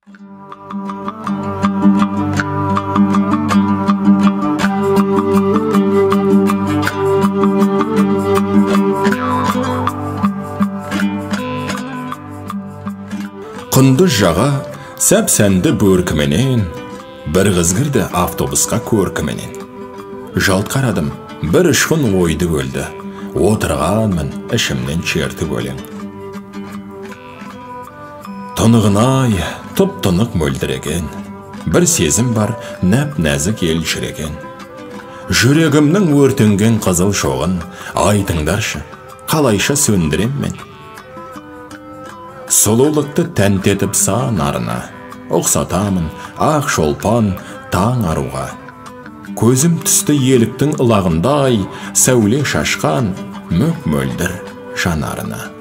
Құндыз жаға сәп-сәнді бөркіменен, бір қыз кірді автобусқа көркіменен. Жалт қарадым, бір ұшқын ойды бөлді, отырғанмын ішімнен чертіп өлең. Тұнығын-ай, тұп-тұнық мөлдіреген, бір сезім бар нәп-нәзік елшіреген. Жүрегімнің өртенген қызыл шоғын айтыңдаршы, қалайша сөндірем мен. Сұлулықты тәнтетіп сан арына, ұқсатамын ақ шолпан таң аруға. Көзім түсті еліктің ылағындай, сәуле шашқан мөк мөлдір жанарына.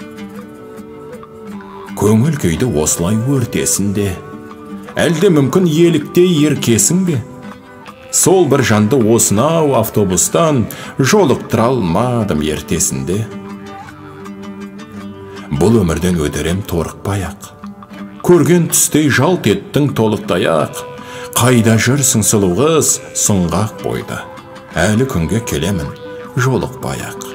Көңіл күйді осылай өртесінде, әлде мүмкін еліктей еркесің бе? Сол бір жанды осынау автобустан жолықтыра алмадым ертесінде. Бұл өмірден өтерем торықпай-ақ, көрген түстей жалт еттің толықтай-ақ. Қайда жүрсің сұлу қыз сұңғақ бойда, әлі күнге келемін жолықпай-ақ.